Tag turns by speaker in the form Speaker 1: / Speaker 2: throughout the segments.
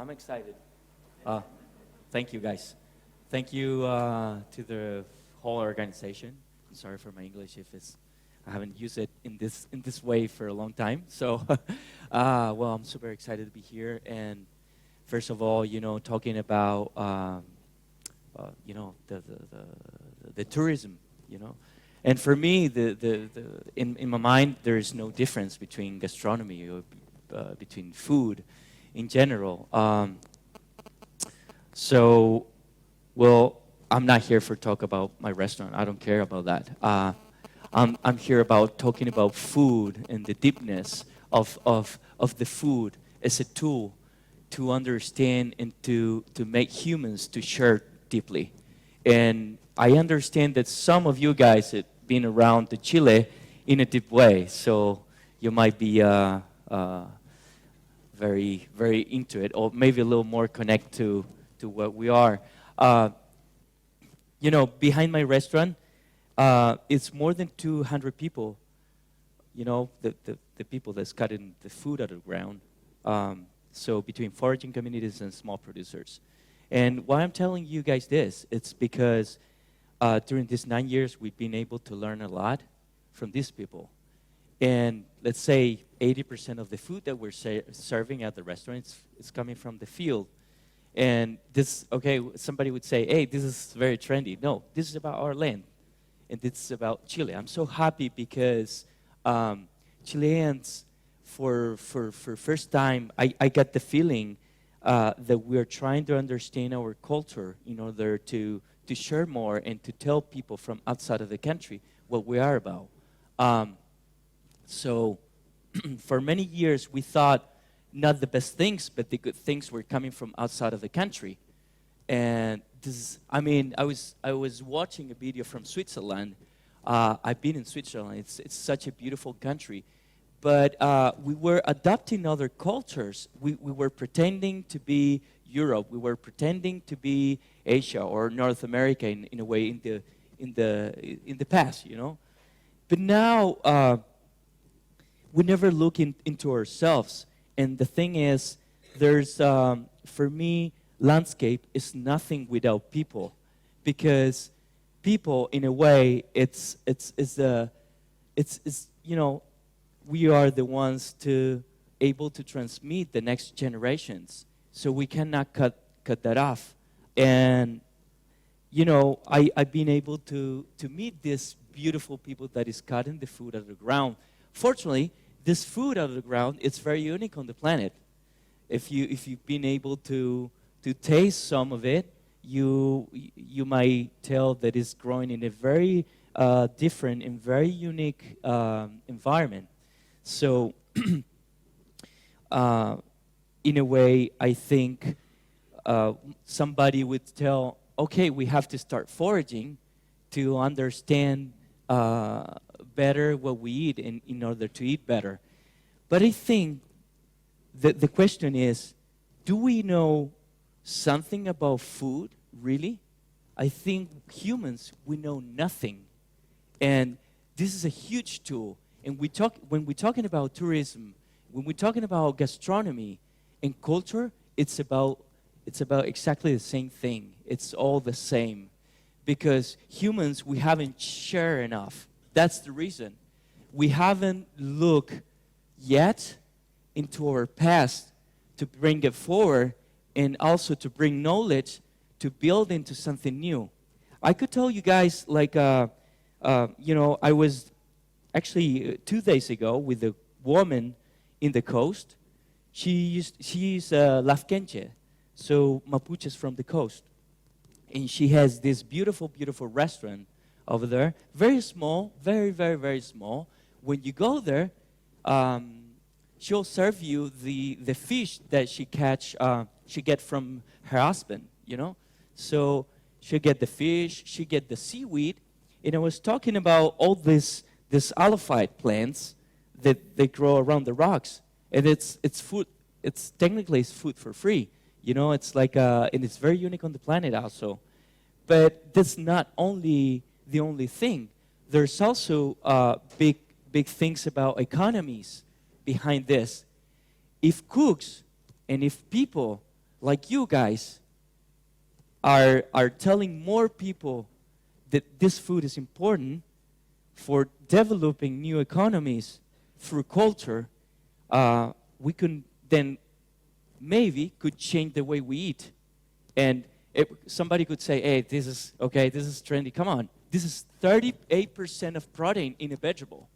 Speaker 1: I'm excited. Uh, Thank you, guys. Thank you to the whole organization. I'm sorry for my English if it's I haven't used it in this way for a long time. So, well, I'm super excited to be here. And first of all, talking about the tourism, and for me, in my mind, there is no difference between gastronomy or between food in general. So, well, I'm not here for talk about my restaurant. I don't care about that. I'm here about talking about food and the deepness of the food as a tool to understand and to make humans to share deeply. And I understand that some of you guys have been around the Chile in a deep way, so you might be very, very into it, or maybe a little more connect to what we are. Behind my restaurant, it's more than 200 people, the people that's cutting the food out of the ground. So between foraging communities and small producers. And why I'm telling you guys this, it's because during these 9 years, we've been able to learn a lot from these people. And let's say 80% of the food that we're serving at the restaurants is coming from the field. And this, okay, somebody would say, hey, this is very trendy. No, this is about our land. And this is about Chile. I'm so happy because Chileans, for first time, I got the feeling that we're trying to understand our culture in order to share more and to tell people from outside of the country what we are about. So for many years, we thought not the best things, but the good things were coming from outside of the country. And I was watching a video from Switzerland. I've been in Switzerland. It's such a beautiful country. But we were adopting other cultures. We were pretending to be Europe. We were pretending to be Asia or North America in a way in the past, But now we never look into ourselves. And the thing is, there's for me, landscape is nothing without people, because people, in a way, we are the ones able to transmit the next generations. So we cannot cut that off. And I've been able to meet these beautiful people that is cutting the food out of the ground. Fortunately, this food out of the ground, it's very unique on the planet. If you've been able to taste some of it, you might tell that it's growing in a very different and very unique environment. So, in a way, I think somebody would tell, okay, we have to start foraging to understand better what we eat in order to eat better. But I think that the question is, do we know something about food, really? I think humans, we know nothing. And this is a huge tool. And when we're talking about tourism, when we're talking about gastronomy and culture, it's about exactly the same thing. It's all the same. Because humans, we haven't shared enough. That's the reason. We haven't looked yet into our past to bring it forward and also to bring knowledge to build into something new. I could tell you guys, I was actually 2 days ago with a woman in the coast. She's Lafkenche, so Mapuches from the coast. And she has this beautiful, beautiful restaurant over there. Very small, very, very, very small. When you go there, she'll serve you the fish that she get from her husband, So she'll get the fish, she get the seaweed. And I was talking about all this alophyte plants that they grow around the rocks. And it's food, technically food for free. It's and it's very unique on the planet also. But that's not only the only thing. There's also big things about economies behind this. If cooks and if people like you guys are telling more people that this food is important for developing new economies through culture, we can then maybe could change the way we eat. And somebody could say, hey, this is okay, this is trendy. Come on, this is 38% of protein in a vegetable.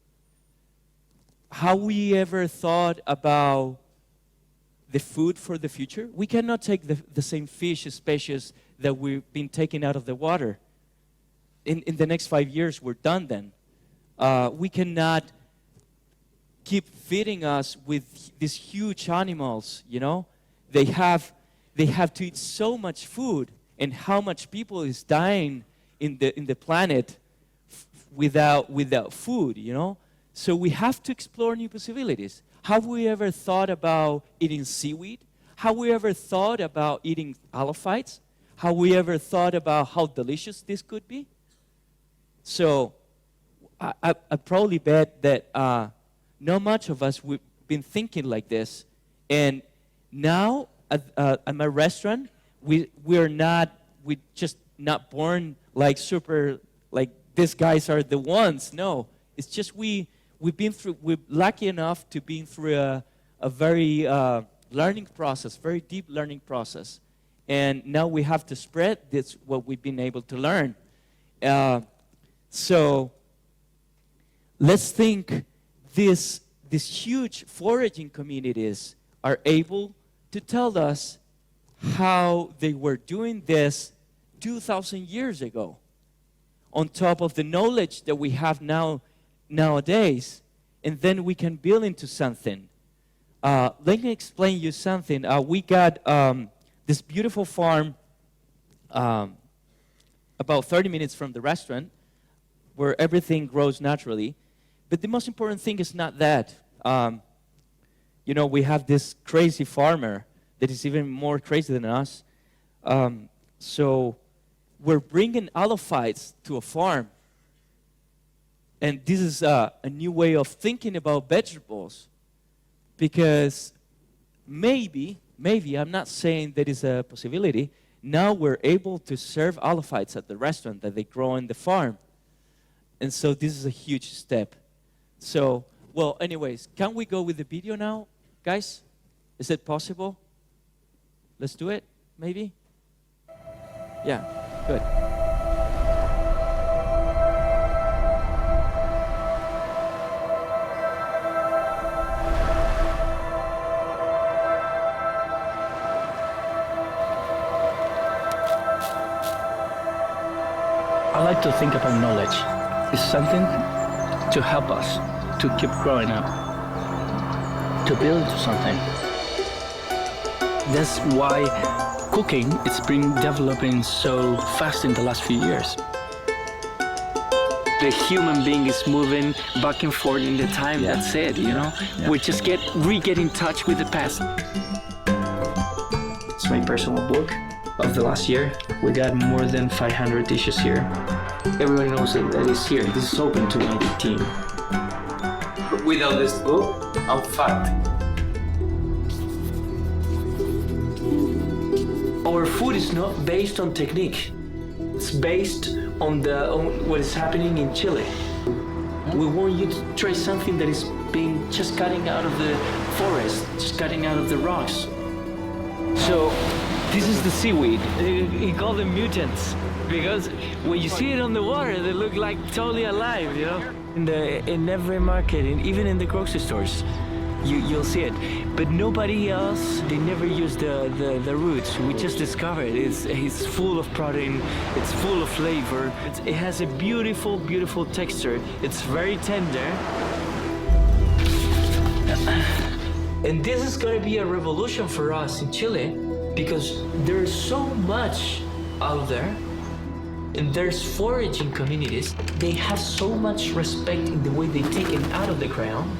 Speaker 1: Have we ever thought about the food for the future? We cannot take the same fish species that we've been taking out of the water. In the next 5 years, we're done then. We cannot keep feeding us with these huge animals, you know? They have to eat so much food, and how much people is dying in the planet without food, you know? So we have to explore new possibilities. Have we ever thought about eating seaweed? Have we ever thought about eating alophytes? Have we ever thought about how delicious this could be? So I probably bet that not much of us we've been thinking like this. And now at my restaurant, we're just not born like super, like these guys are the ones. No, it's just we're lucky enough to be through a very learning process, very deep learning process. And now we have to spread this, what we've been able to learn. So let's think these huge foraging communities are able to tell us how they were doing this 2,000 years ago, on top of the knowledge that we have nowadays, and then we can build into something. Let me explain you something. We got this beautiful farm about 30 minutes from the restaurant, where everything grows naturally. But the most important thing is not that. You know, we have this crazy farmer that is even more crazy than us. So we're bringing alophytes to a farm. And this is a new way of thinking about vegetables. Because maybe, I'm not saying that is a possibility, now we're able to serve alophytes at the restaurant that they grow in the farm. And so this is a huge step. So, well, anyways, can we go with the video now, guys? Is it possible? Let's do it, maybe? Yeah, good.
Speaker 2: I like to think about knowledge. It's something to help us to keep growing up, to build into something. That's why cooking is been developing so fast in the last few years. The human being is moving back and forth in the time. Yeah. That's it, you know? Yeah. We just get in touch with the past. It's my personal book of the last year. We got more than 500 dishes here. Everybody knows that it's here. This is open to my team. Without this book, I'm fucked. Our food is not based on technique. It's based on what is happening in Chile. We want you to try something that is being just cutting out of the forest, just cutting out of the rocks. So this is the seaweed. We call them mutants because when you see it on the water, they look like totally alive, you know? In every market, and even in the grocery stores, you'll see it. But nobody else, they never use the roots. We just discovered it's full of protein, it's full of flavor. It has a beautiful, beautiful texture. It's very tender. And this is going to be a revolution for us in Chile because there's so much out there. And there's foraging communities. They have so much respect in the way they take it out of the ground.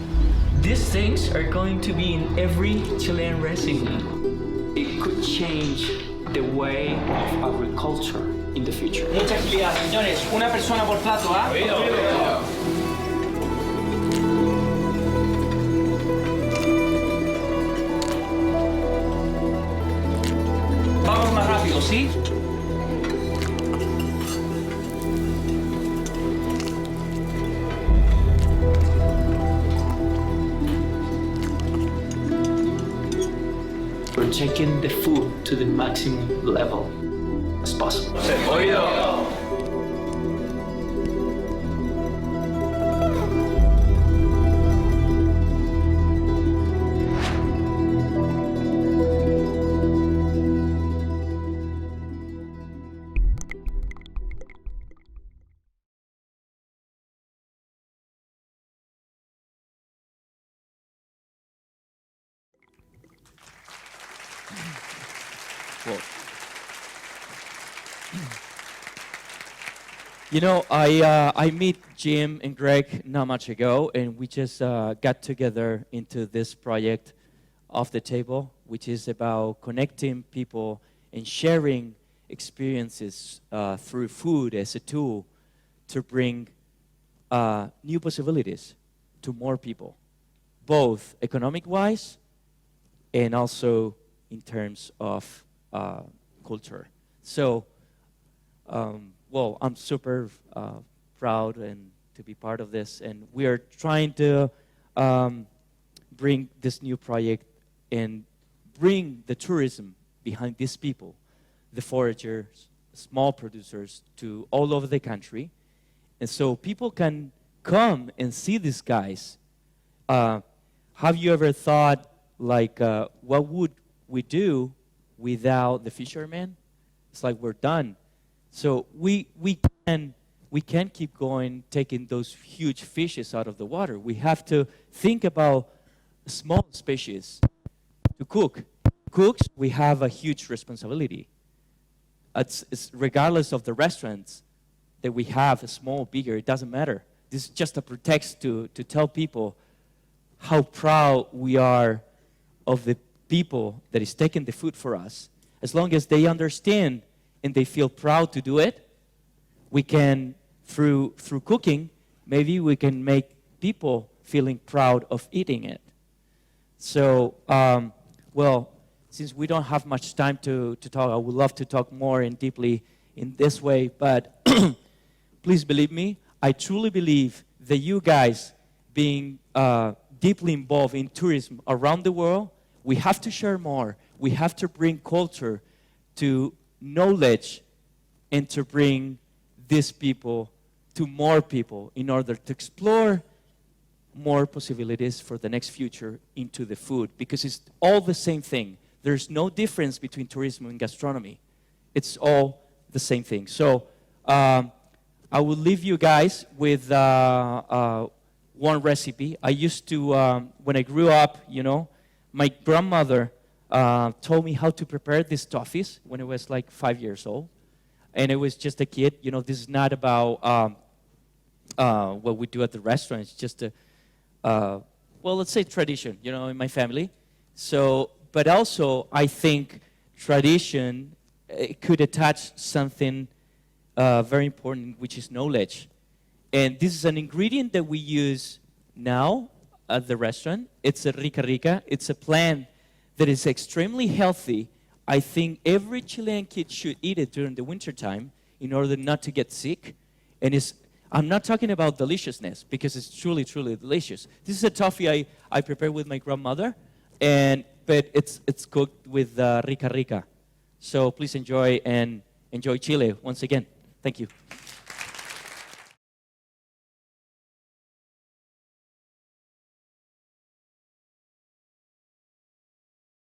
Speaker 2: These things are going to be in every Chilean recipe. It could change the way of agriculture in the future.
Speaker 3: Mucha actividad, señores. Una persona por plato, ¿ah? rápido, ¿sí?
Speaker 2: We're taking the food to the maximum level as possible.
Speaker 1: Well, you know, I meet Jim and Greg not much ago, and we just got together into this project Off the Table, which is about connecting people and sharing experiences through food as a tool to bring new possibilities to more people, both economic-wise and also in terms of culture. So, well, I'm super proud and to be part of this, and we are trying to bring this new project and bring the tourism behind these people, the foragers, small producers, to all over the country, and so people can come and see these guys. Have you ever thought, like, what would we do without the fishermen? It's like we're done. So we can keep going, taking those huge fishes out of the water. We have to think about small species to cook. Cooks, we have a huge responsibility. It's regardless of the restaurants that we have, small, bigger, it doesn't matter. This is just a pretext to tell people how proud we are of the people that is taking the food for us. As long as they understand and they feel proud to do it, we can, through cooking, maybe we can make people feeling proud of eating it. So, well, since we don't have much time to talk, I would love to talk more and deeply in this way, but please believe me, I truly believe that you guys being deeply involved in tourism around the world, we have to share more. We have to bring culture to knowledge and to bring these people to more people in order to explore more possibilities for the next future into the food, because it's all the same thing. There's no difference between tourism and gastronomy. It's all the same thing. So I will leave you guys with one recipe. I used to, when I grew up, you know, my grandmother told me how to prepare these toffees when I was like 5 years old. And I was just a kid. You know, this is not about what we do at the restaurant. It's just a, well, let's say tradition, you know, in my family. So, but also I think tradition could attach something very important, which is knowledge. And this is an ingredient that we use now at the restaurant. It's a rica rica. It's a plant that is extremely healthy. I think every Chilean kid should eat it during the wintertime in order not to get sick. And I'm not talking about deliciousness, because it's truly, truly delicious. This is a toffee I prepared with my grandmother, but it's cooked with rica rica. So please enjoy, and enjoy Chile once again. Thank you.